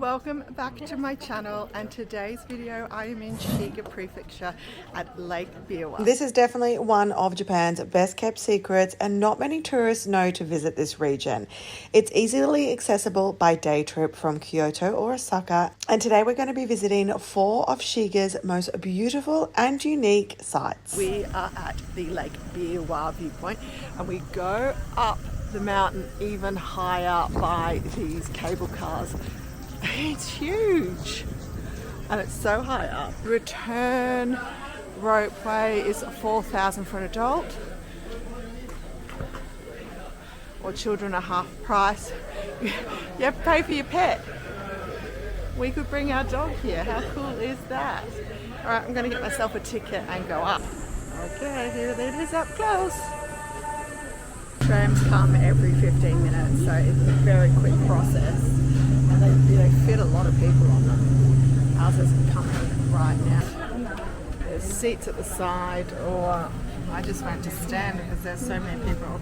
welcome back to my channel, and today's video I am in Shiga Prefecture at Lake Biwa. This is definitely one of Japan's best kept secrets, and not many tourists know to visit this region. It's easily accessible by day trip from Kyoto or Osaka, and today we're going to be visiting 4 of Shiga's most beautiful and unique sites. We are at the Lake Biwa Viewpoint, and we go up the mountain even higher by these cable cars. It's huge and it's so high up. Return ropeway is 4,000 for an adult, or children are half price. You have to pay for your pet. We could bring our dog here. How cool is that? Alright, I'm going to get myself a ticket and go up. Okay, here it is up close. Trams come every 15 minutes, so it's a very quick process. And they fit a lot of people on them. Ours isn't coming right now. There's seats at the side, or I just went to stand because there's so many people.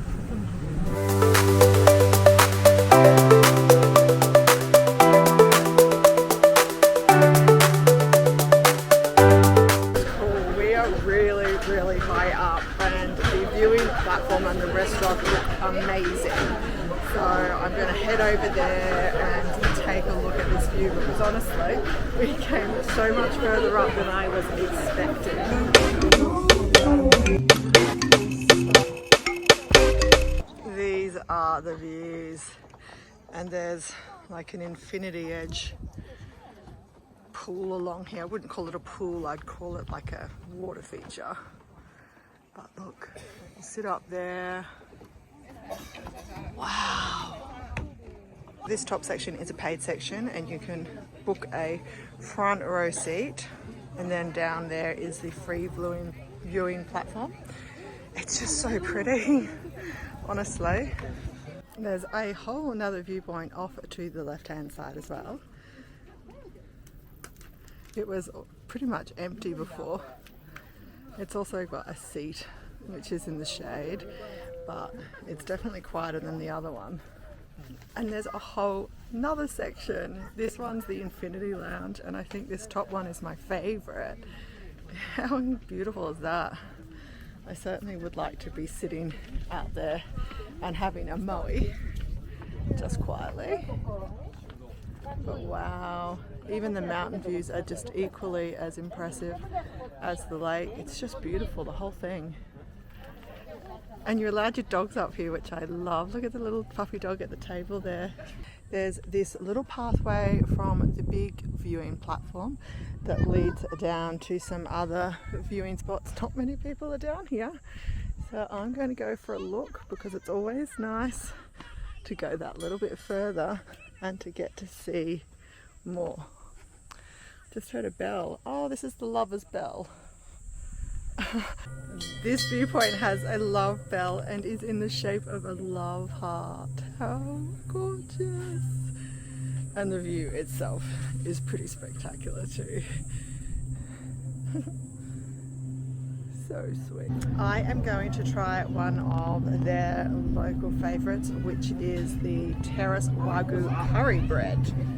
Cool. We are really, really high up, and the viewing platform and the restaurant look amazing. So I'm going to head over there and take a look at this view, because honestly, we came so much further up than I was expecting. These are the views, and there's like an infinity edge pool along here. I wouldn't call it a pool, I'd call it like a water feature. But look, you sit up there. Wow. This top section is a paid section, and you can book a front row seat, and then down there is the free viewing platform. It's just so pretty, honestly. There's a whole another viewpoint off to the left hand side as well. It was pretty much empty before. It's also got a seat which is in the shade, but it's definitely quieter than the other one. And there's a whole another section. This one's the Infinity Lounge, and I think this top one is my favorite. How beautiful is that? I certainly would like to be sitting out there and having a moe just quietly. But wow, even the mountain views are just equally as impressive as the lake. It's just beautiful, the whole thing. And you're allowed your dogs up here, which I love. Look at the little puppy dog at the table there. There's this little pathway from the big viewing platform that leads down to some other viewing spots. Not many people are down here. So I'm going to go for a look, because it's always nice to go that little bit further and to get to see more. Just heard a bell. Oh, this is the lover's bell. This viewpoint has a love bell and is in the shape of a love heart. How gorgeous! And the view itself is pretty spectacular too. So sweet. I am going to try one of their local favourites, which is the terrace wagyu curry bread.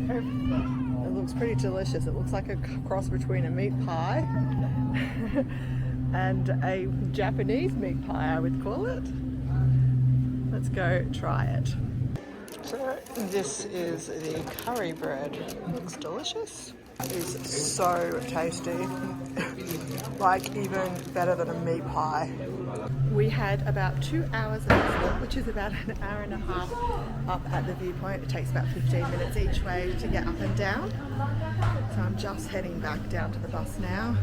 It looks pretty delicious. It looks like a cross between a meat pie and a Japanese meat pie, I would call it. Let's go try it. So this is the curry bread. Looks delicious. It is so tasty. Like even better than a meat pie. We had about 2 hours of walk, which is about an hour and a half up at the viewpoint. It takes about 15 minutes each way to get up and down. So I'm just heading back down to the bus now.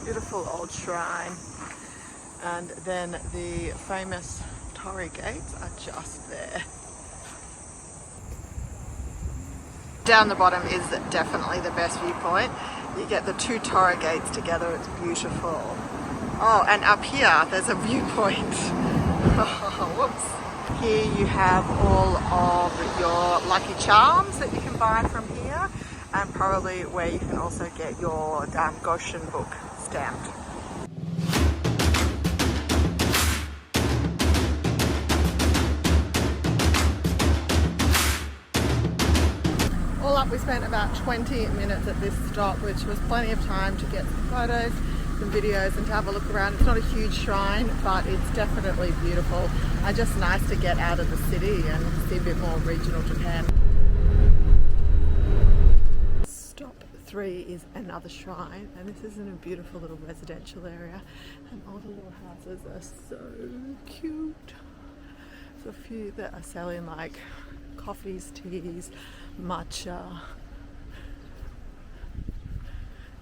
Beautiful old shrine, and then the famous torii gates are just there. Down the bottom is definitely the best viewpoint. You get the 2 torii gates together, it's beautiful. Oh, and up here there's a viewpoint. Oh, whoops. Here you have all of your lucky charms that you can buy from here, and probably where you can also get your Goshen book stamped. spent about 20 minutes at this stop, which was plenty of time to get some photos, some videos, and to have a look around. It's not a huge shrine, but it's definitely beautiful. Just nice to get out of the city and see a bit more regional Japan. Stop 3 is another shrine, and this is in a beautiful little residential area, and all the little houses are so cute. There's a few that are selling like coffees, teas, matcha.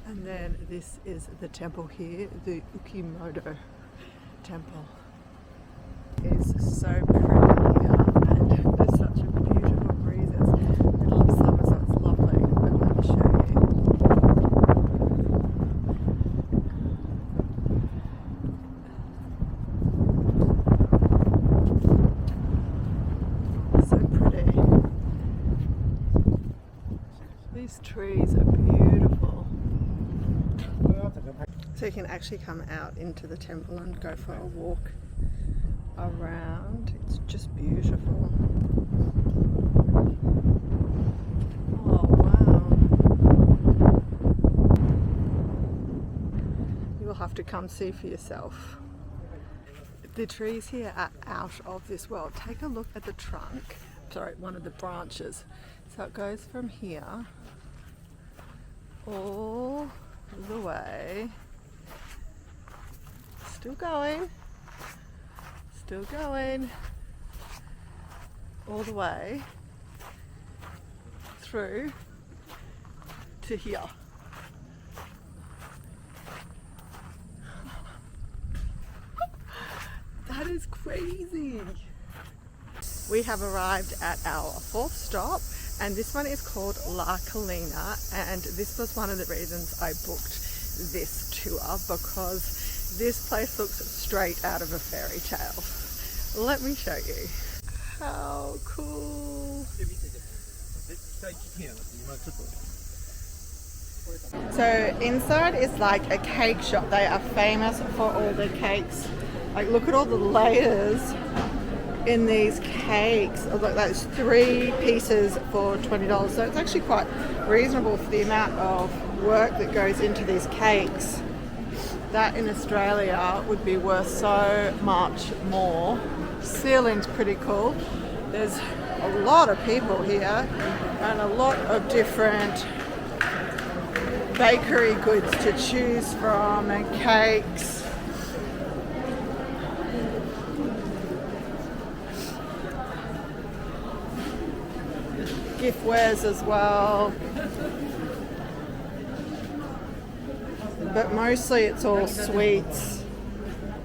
And then this is the temple here, the Ukimido Temple. It's so pretty here, and there's such a beautiful breeze. It's middle of summer, so it's lovely. But let me show you. So pretty. These trees are beautiful. So you can actually come out into the temple and go for a walk around. It's just beautiful. Oh wow. You'll have to come see for yourself. The trees here are out of this world. Take a look at the trunk. Sorry, one of the branches. So it goes from here all the way. Still going, all the way through to here. That is crazy. We have arrived at our 4th stop, and this one is called La Collina, and this was one of the reasons I booked this tour, because this place looks straight out of a fairy tale. Let me show you. How cool. So inside is like a cake shop. They are famous for all their cakes. Like, look at all the layers in these cakes. Oh, look, that's 3 pieces for $20. So it's actually quite reasonable for the amount of work that goes into these cakes. That in Australia would be worth so much more. Ceiling's pretty cool. There's a lot of people here and a lot of different bakery goods to choose from, and cakes. Giftwares as well. But mostly it's all sweets.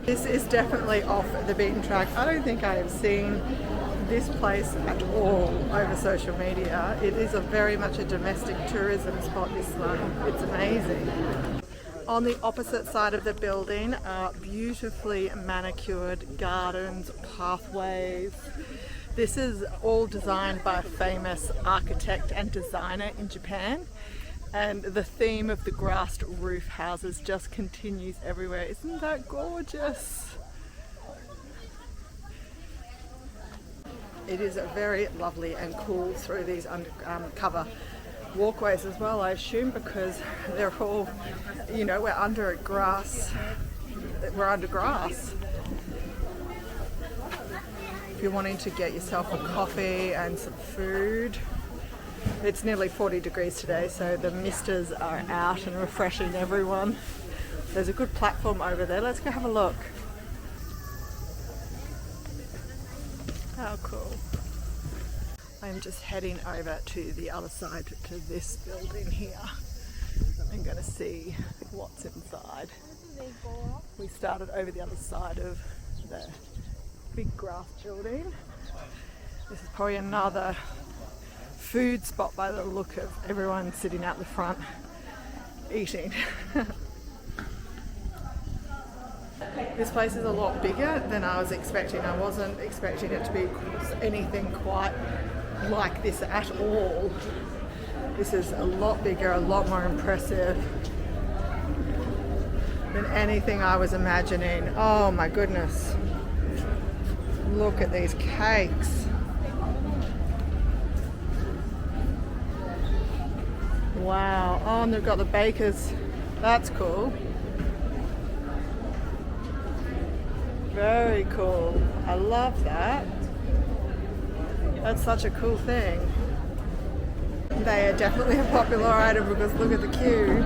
This is definitely off the beaten track. I don't think I have seen this place at all over social media. It is very much a domestic tourism spot, this one. It's amazing. On the opposite side of the building are beautifully manicured gardens, pathways. This is all designed by a famous architect and designer in Japan. And the theme of the grassed roof houses just continues everywhere. Isn't that gorgeous? It is very lovely and cool through these undercover walkways as well, I assume, because they're all, you know, we're under grass. If you're wanting to get yourself a coffee and some food. It's nearly 40 degrees today, so the misters are out and refreshing everyone. There's a good platform over there. Let's go have a look. How cool. I'm just heading over to the other side, to this building here. I'm going to see what's inside. We started over the other side of the big grass building. This is probably another food spot by the look of everyone sitting out the front eating. This place is a lot bigger than I was expecting. I wasn't expecting it to be anything quite like this at all. This is a lot bigger, a lot more impressive than anything I was imagining. Oh my goodness. Look at these cakes. Wow. Oh, and they've got the bakers. That's cool. Very cool. I love that. That's such a cool thing. They are definitely a popular item because look at the queue.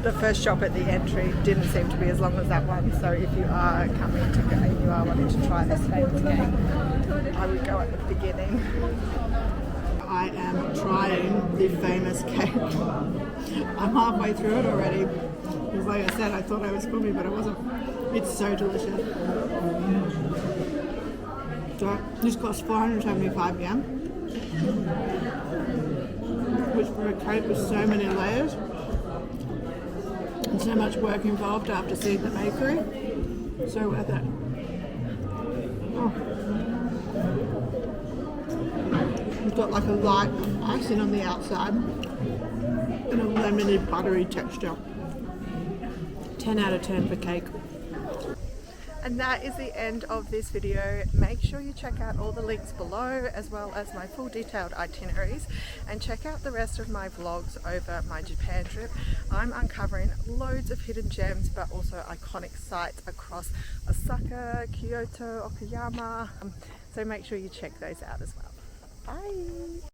The first shop at the entry didn't seem to be as long as that one, so if you are coming to go and you are wanting to try this famous cake, I would go at the beginning. I am trying the famous cake. I'm halfway through it already. Because like I said, I thought I was filming, but I wasn't. It's so delicious. So this costs 475 yen, which for a cake with so many layers and so much work involved after seeing the bakery, so worth it. Oh. It's got like a light icing on the outside and a lemony buttery texture. 10 out of 10 for cake. And that is the end of this video. Make sure you check out all the links below, as well as my full detailed itineraries, and check out the rest of my vlogs over my Japan trip. I'm uncovering loads of hidden gems, but also iconic sites across Osaka, Kyoto, Okayama. So make sure you check those out as well. Bye!